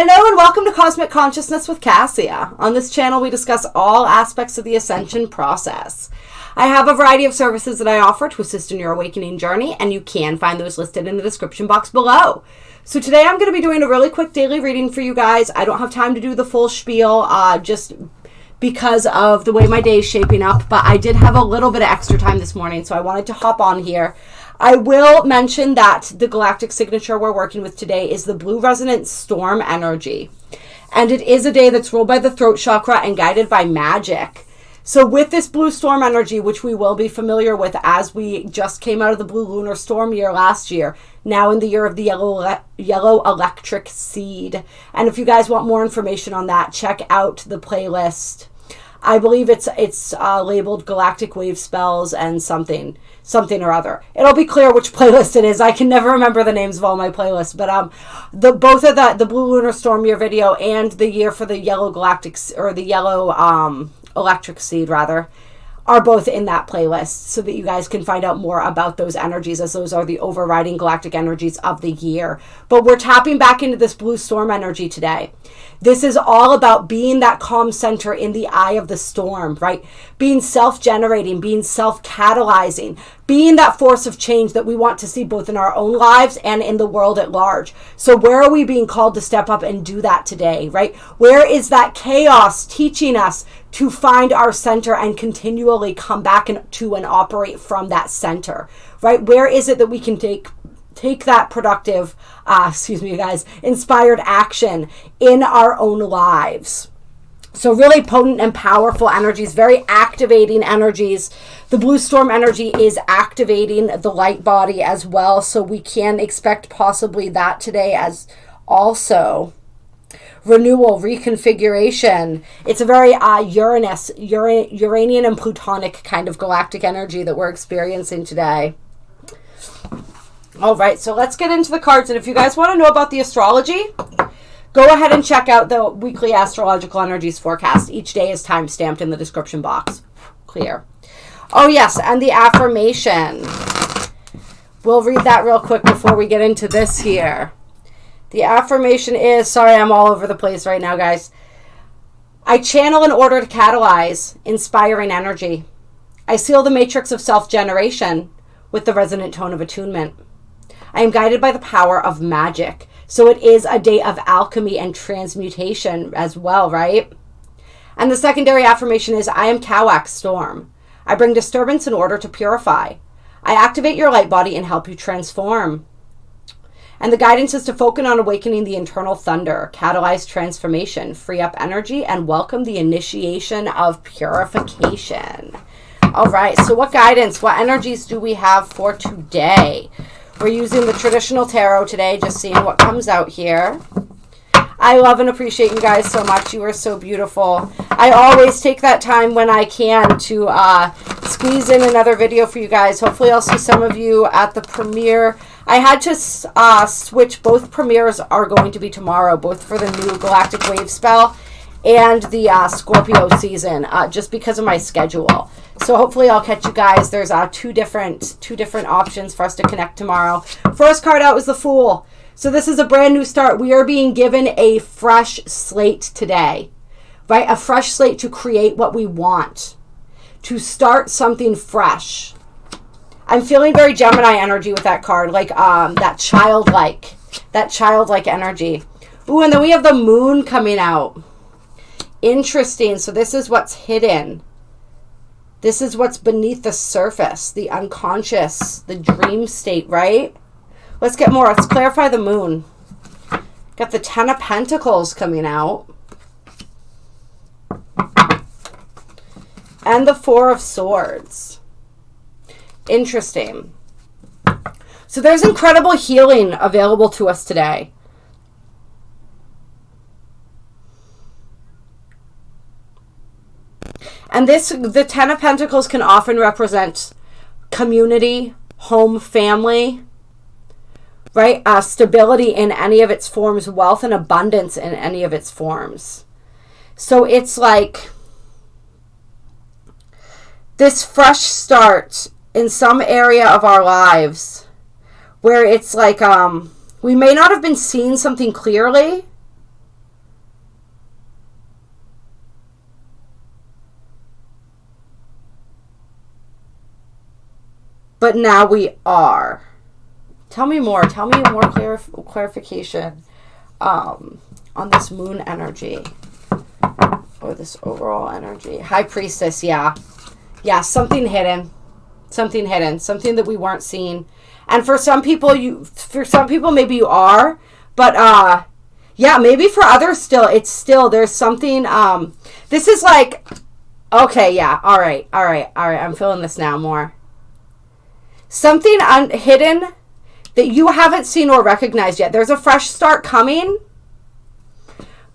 Hello and welcome to Cosmic Consciousness with Kassia. On this channel we discuss all aspects of the ascension process. I have a variety of services that I offer to assist in your awakening journey, and you can find those listed in the description box below. So today I'm going to be doing a really quick daily reading for you guys. I don't have time to do the full spiel just because of the way my day is shaping up, but I did have a little bit of extra time this morning, so I wanted to hop on here. I will mention that the galactic signature we're working with today is the Blue Resonant Storm energy. And it is a day that's ruled by the throat chakra and guided by magic. So with this blue storm energy, which we will be familiar with as we just came out of the blue lunar storm year last year, now in the year of the yellow electric seed. And if you guys want more information on that, check out the playlist. I believe it's labeled Galactic Wave Spells and something or other. It'll be clear which playlist it is. I can never remember the names of all my playlists, but both of the Blue Lunar Storm year video and the year for the yellow galactic or the yellow electric seed rather are both in that playlist, so that you guys can find out more about those energies, as those are the overriding galactic energies of the year. But we're tapping back into this blue storm energy today. This is all about being that calm center in the eye of the storm, right? Being self-generating, being self-catalyzing, being that force of change that we want to see both in our own lives and in the world at large. So where are we being called to step up and do that today, right? Where is that chaos teaching us to find our center and continually come back to and operate from that center, right? Where is it that we can take that productive, inspired action in our own lives? So really potent and powerful energies, very activating energies. The blue storm energy is activating the light body as well, so we can expect possibly that today as also renewal, reconfiguration. It's a very Uranian and Plutonic kind of galactic energy that we're experiencing today. All right, so let's get into the cards. And if you guys want to know about the astrology, go ahead and check out the weekly astrological energies forecast. Each day is time-stamped in the description box. Clear. Oh, yes, and the affirmation. We'll read that real quick before we get into this here. The affirmation is, sorry, I'm all over the place right now, guys. I channel in order to catalyze inspiring energy. I seal the matrix of self-generation with the resonant tone of attunement. I am guided by the power of magic. So it is a day of alchemy and transmutation as well, right? And the secondary affirmation is, I am Cauac storm. I bring disturbance in order to purify. I activate your light body and help you transform. And the guidance is to focus on awakening the internal thunder, catalyze transformation, free up energy, and welcome the initiation of purification. All right, so what guidance, what energies do we have for today? We're using the traditional tarot today, just seeing what comes out here. I love and appreciate you guys so much. You are so beautiful. I always take that time when I can to squeeze in another video for you guys. Hopefully I'll see some of you at the premiere. I had to switch. Both premieres are going to be tomorrow, both for the new Galactic Wave spell and the Scorpio season, just because of my schedule. So hopefully I'll catch you guys. There's two different options for us to connect tomorrow. First card out is the Fool. So this is a brand new start. We are being given a fresh slate today, right? A fresh slate to create what we want, to start something fresh. I'm feeling very Gemini energy with that card, like that childlike energy. Ooh, and then we have the Moon coming out. Interesting. So this is what's hidden. This is what's beneath the surface, the unconscious, the dream state, right? Let's get more. Let's clarify the Moon. Got the Ten of Pentacles coming out. And the Four of Swords. Interesting. So there's incredible healing available to us today. And the Ten of Pentacles can often represent community, home, family, right? Stability in any of its forms, wealth and abundance in any of its forms. So it's like this fresh start in some area of our lives where it's like we may not have been seeing something clearly, but now we are. Tell me more. Tell me more clarification on this moon energy or this overall energy. High Priestess, yeah. Yeah, something hidden. Something hidden. Something that we weren't seeing. And for some people, maybe you are, but yeah, maybe for others still, there's something, this is like, okay, yeah, all right, I'm feeling this now more. Something hidden that you haven't seen or recognized yet. There's a fresh start coming,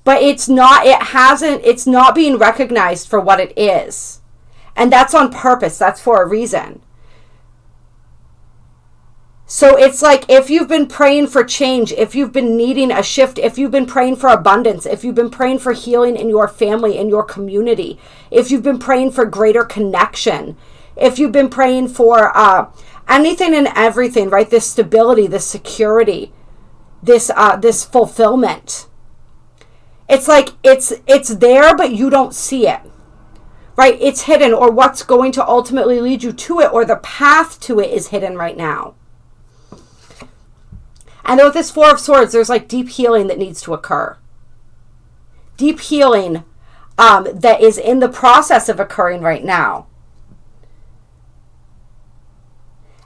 but it's not being recognized for what it is. And that's on purpose. That's for a reason. So it's like if you've been praying for change, if you've been needing a shift, if you've been praying for abundance, if you've been praying for healing in your family, in your community, if you've been praying for greater connection, if you've been praying for anything and everything, right? This stability, this security, this fulfillment. It's like it's there, but you don't see it, right? It's hidden, or what's going to ultimately lead you to it, or the path to it is hidden right now. And then with this Four of Swords, there's like deep healing that needs to occur. Deep healing that is in the process of occurring right now.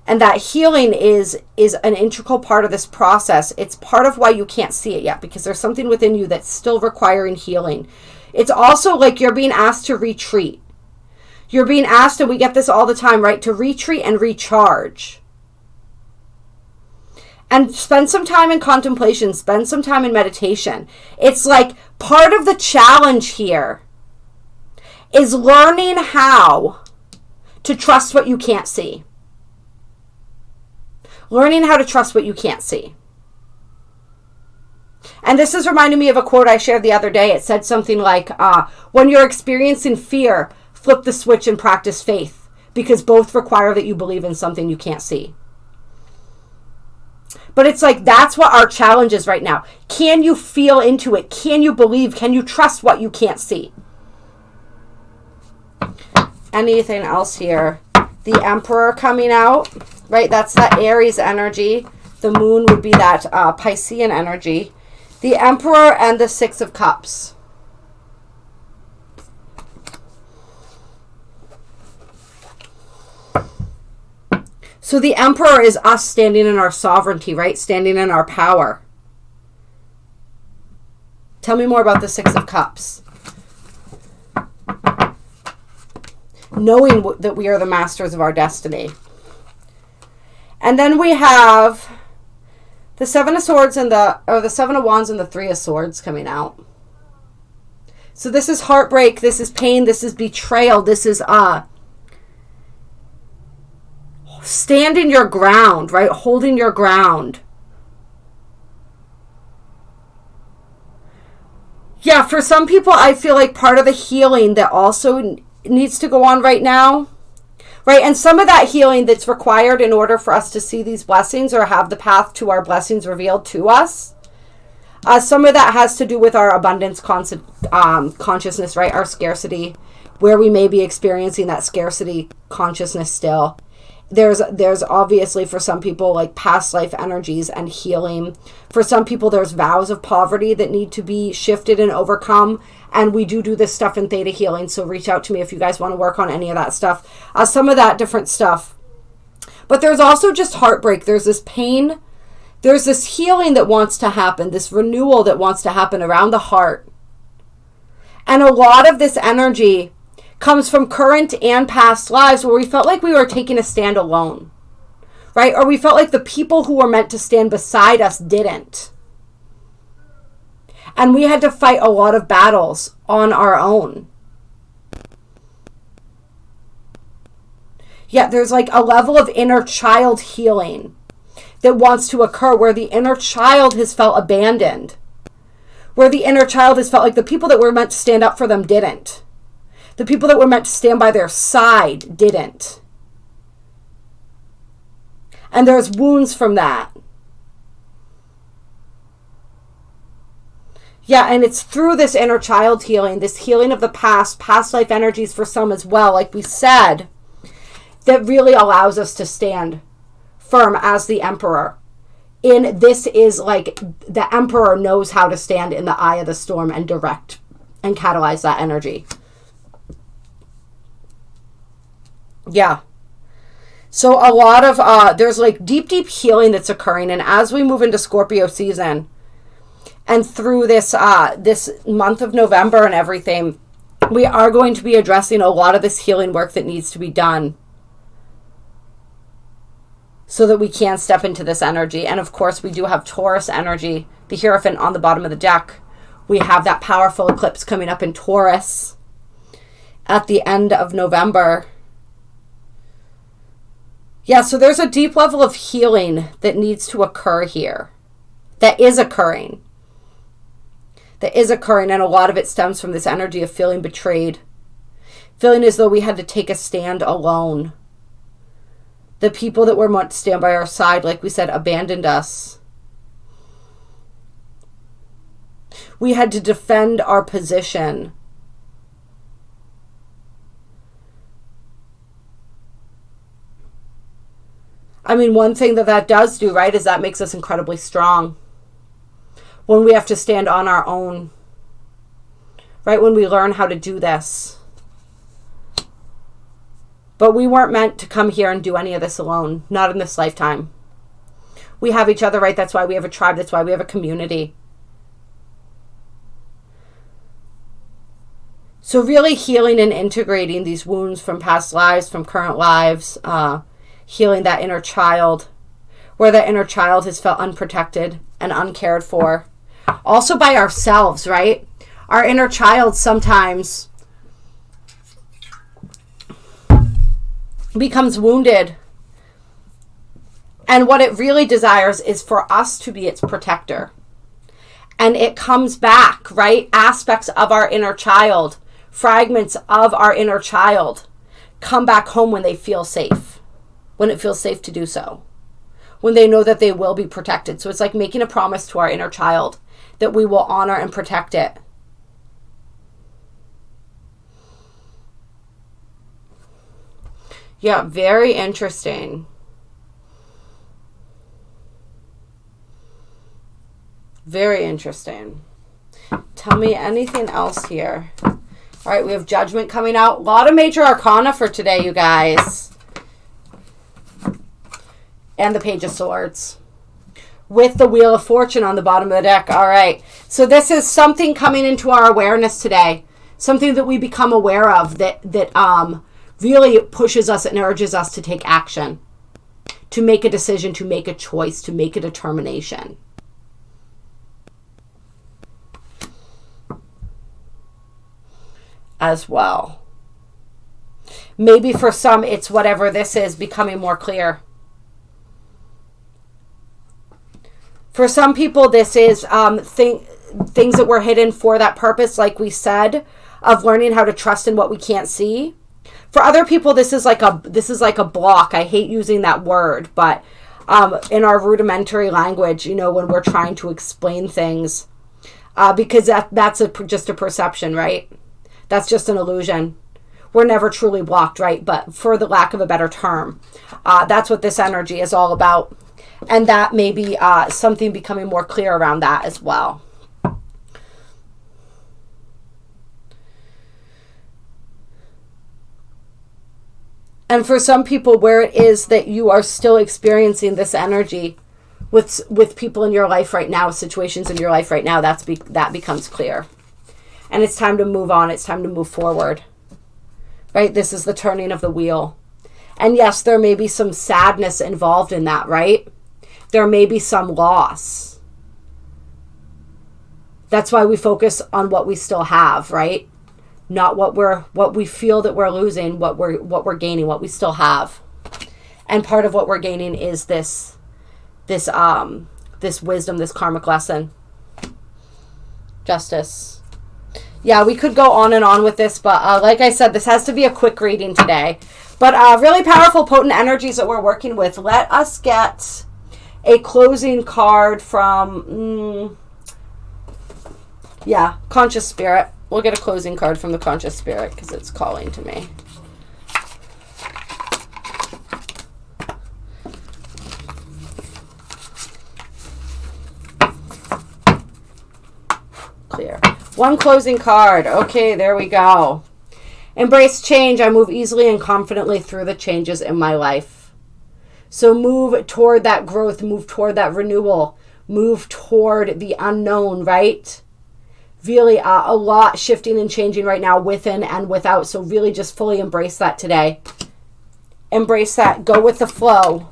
And that healing is an integral part of this process. It's part of why you can't see it yet, because there's something within you that's still requiring healing. It's also like you're being asked to retreat. You're being asked, and we get this all the time, right? To retreat and recharge. And spend some time in contemplation. Spend some time in meditation. It's like part of the challenge here is learning how to trust what you can't see. Learning how to trust what you can't see. And this is reminding me of a quote I shared the other day. It said something like, when you're experiencing fear, flip the switch and practice faith, because both require that you believe in something you can't see. But it's like, that's what our challenge is right now. Can you feel into it? Can you believe? Can you trust what you can't see? Anything else here? The Emperor coming out, right? That's that Aries energy. The moon would be that Piscean energy. The Emperor and the Six of Cups. So the Emperor is us standing in our sovereignty, right? Standing in our power. Tell me more about the Six of Cups. Knowing that we are the masters of our destiny. And then we have the Seven of Swords and the Seven of Wands and the Three of Swords coming out. So this is heartbreak, this is pain, this is betrayal, this is standing your ground, right? Holding your ground. Yeah, for some people, I feel like part of the healing that also needs to go on right now, right? And some of that healing that's required in order for us to see these blessings or have the path to our blessings revealed to us. Some of that has to do with our abundance consciousness, right? Our scarcity, where we may be experiencing that scarcity consciousness still. There's obviously for some people like past life energies and healing. For some people there's vows of poverty that need to be shifted and overcome. And we do this stuff in Theta Healing. So reach out to me if you guys want to work on any of that stuff. Some of that different stuff. But there's also just heartbreak. There's this pain. There's this healing that wants to happen. This renewal that wants to happen around the heart. And a lot of this energy comes from current and past lives where we felt like we were taking a stand alone, right? Or we felt like the people who were meant to stand beside us didn't. And we had to fight a lot of battles on our own. Yet there's like a level of inner child healing that wants to occur where the inner child has felt abandoned, where the inner child has felt like the people that were meant to stand up for them didn't. The people that were meant to stand by their side didn't. And there's wounds from that. Yeah, and it's through this inner child healing, this healing of the past life energies for some as well, like we said, that really allows us to stand firm as the Emperor. This is like the Emperor knows how to stand in the eye of the storm and direct and catalyze that energy. Yeah. So a lot of, there's like deep healing that's occurring. And as we move into Scorpio season and through this month of November and everything, we are going to be addressing a lot of this healing work that needs to be done so that we can step into this energy. And of course, we do have Taurus energy, the Hierophant on the bottom of the deck. We have that powerful eclipse coming up in Taurus at the end of November. Yeah, so there's a deep level of healing that needs to occur here. That is occurring. And a lot of it stems from this energy of feeling betrayed. Feeling as though we had to take a stand alone. The people that were meant to stand by our side, like we said, abandoned us. We had to defend our position. I mean, one thing that does do, right, is that makes us incredibly strong. When we have to stand on our own. Right, when we learn how to do this. But we weren't meant to come here and do any of this alone. Not in this lifetime. We have each other, right? That's why we have a tribe. That's why we have a community. So really healing and integrating these wounds from past lives, from current lives. Healing that inner child. Where that inner child has felt unprotected and uncared for. Also by ourselves, right? Our inner child sometimes becomes wounded. And what it really desires is for us to be its protector. And it comes back, right? Aspects of our inner child, fragments of our inner child come back home when they feel safe. When it feels safe to do so. When they know that they will be protected. So it's like making a promise to our inner child that we will honor and protect it. Yeah, very interesting. Very interesting. Tell me anything else here. All right, we have Judgment coming out. A lot of major arcana for today, you guys. And the Page of Swords. With the Wheel of Fortune on the bottom of the deck. All right. So this is something coming into our awareness today. Something that we become aware of that really pushes us and urges us to take action. To make a decision, to make a choice, to make a determination. As well. Maybe for some, it's whatever this is becoming more clear. For some people, this is things that were hidden for that purpose, like we said, of learning how to trust in what we can't see. For other people, this is like a block. I hate using that word, but in our rudimentary language, when we're trying to explain things, because that's just a perception, right? That's just an illusion. We're never truly blocked, right? But for the lack of a better term, that's what this energy is all about. And that may be something becoming more clear around that as well. And for some people, where it is that you are still experiencing this energy with people in your life right now, situations in your life right now, that becomes clear. And it's time to move on. It's time to move forward. Right? This is the turning of the wheel. And yes, there may be some sadness involved in that, right? There may be some loss. That's why we focus on what we still have, right? Not what we feel that we're losing, what we're gaining, what we still have. And part of what we're gaining is this wisdom, this karmic lesson. Justice. Yeah, we could go on and on with this, but like I said, this has to be a quick reading today. But really powerful, potent energies that we're working with. Let us get a closing card from, Conscious Spirit. We'll get a closing card from the Conscious Spirit because it's calling to me. clear. One closing card. Okay, there we go. Embrace change. I move easily and confidently through the changes in my life. So move toward that growth, move toward that renewal, move toward the unknown, right? Really a lot shifting and changing right now within and without. So really just fully embrace that today. Embrace that. Go with the flow.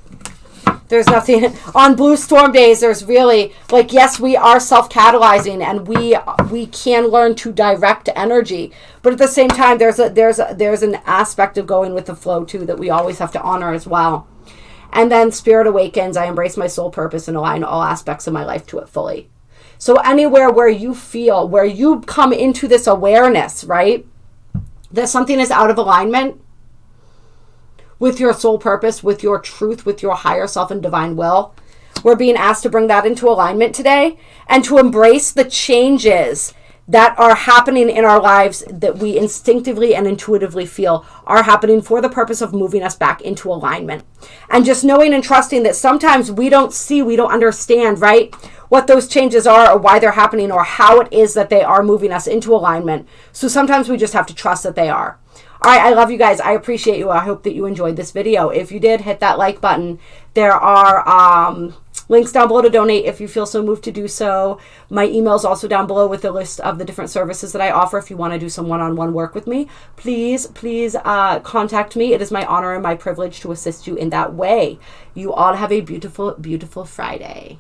There's nothing on blue storm days. There's really like, yes, we are self-catalyzing and we can learn to direct energy, but at the same time, there's an aspect of going with the flow too that we always have to honor as well. And then Spirit awakens. I embrace my soul purpose and align all aspects of my life to it fully. So anywhere where you feel, where you come into this awareness, right, that something is out of alignment with your soul purpose, with your truth, with your higher self and divine will, we're being asked to bring that into alignment today and to embrace the changes that are happening in our lives that we instinctively and intuitively feel are happening for the purpose of moving us back into alignment. And just knowing and trusting that sometimes we don't see, we don't understand, right, what those changes are or why they're happening or how it is that they are moving us into alignment. So sometimes we just have to trust that they are. All right, I love you guys. I appreciate you. I hope that you enjoyed this video. If you did, hit that like button. There are links down below to donate if you feel so moved to do so. My email is also down below with a list of the different services that I offer. If you want to do some one-on-one work with me, please contact me. It is my honor and my privilege to assist you in that way. You all have a beautiful, beautiful Friday.